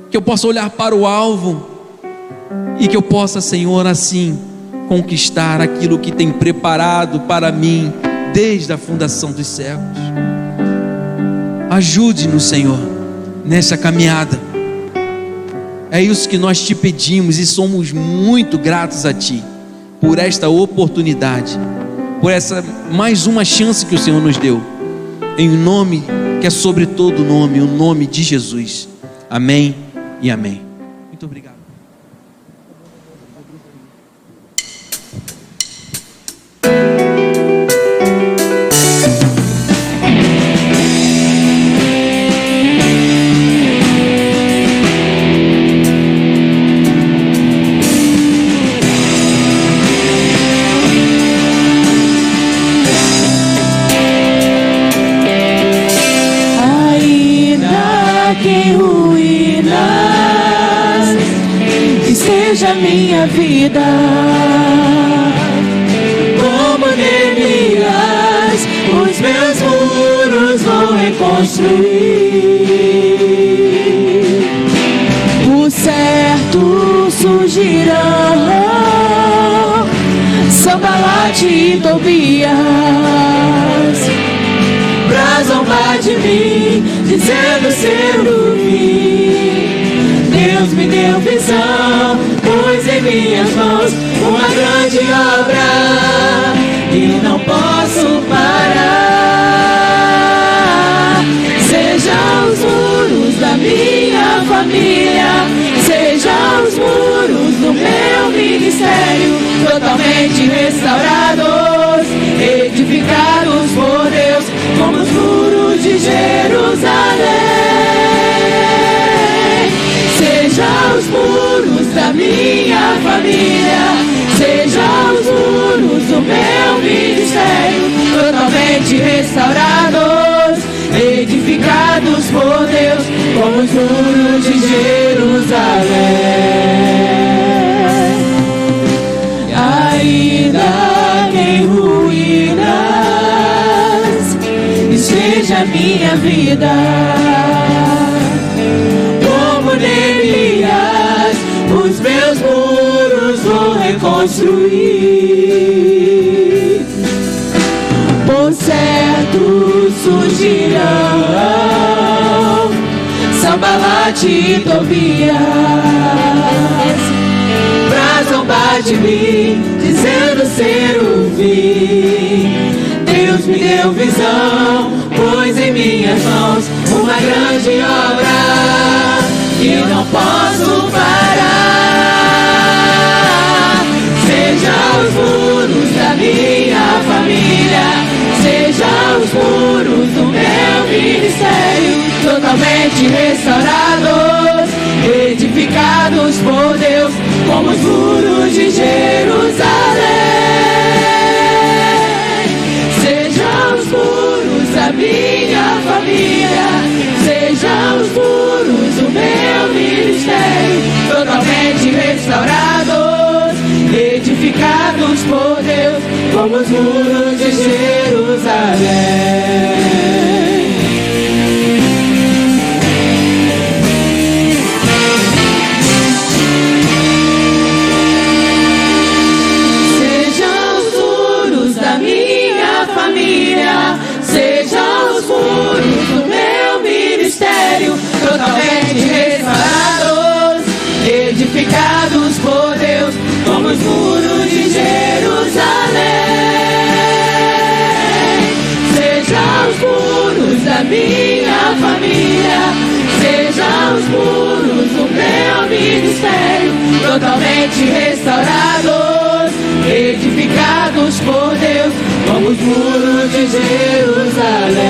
Speaker 2: que eu possa olhar para o alvo e que eu possa, Senhor, assim conquistar aquilo que tem preparado para mim desde a fundação dos séculos. Ajude-nos, Senhor, nessa caminhada. É isso que nós te pedimos e somos muito gratos a Ti por esta oportunidade, por essa mais uma chance que o Senhor nos deu, em nome que é sobre todo nome, o nome de Jesus. Amém e amém. Muito obrigado.
Speaker 3: Minha vida, como Neemias, os meus muros vou reconstruir. O certo surgirão, Sanbalate e Tobias, pra zombar de mim, dizendo ser o fim. Deus me deu visão, pôs em minhas mãos uma grande obra e não posso parar. Sejam os muros da minha família, sejam os muros do meu ministério, totalmente restaurados, edificados por Deus, como os muros de Jerusalém. Sejam os muros da minha família, sejam os muros do meu ministério, totalmente restaurados, edificados por Deus, como os muros de Jerusalém. Ainda que em ruínas esteja minha vida, Neemias, os meus muros vou reconstruir. Por certo surgirão Sanbalate e Tobias, pra zombar de mim, dizendo ser o fim. Deus me deu visão, pôs em minhas mãos uma grande obra e não posso parar. Seja os muros da minha família, seja os muros do meu totalmente restaurados, edificados por Deus, como os muros de Jerusalém. Sejam os muros da minha família, sejam os muros do meu ministério, totalmente restaurados, edificados por Deus, como os muros de Jerusalém. Sejam os muros da minha família, sejam os muros do meu ministério, totalmente restaurados, edificados por Deus, como os muros de Jerusalém. Sejam os muros da minha família, sejam os muros do meu ministério, totalmente restaurados, edificados por Deus, como os muros de Jerusalém.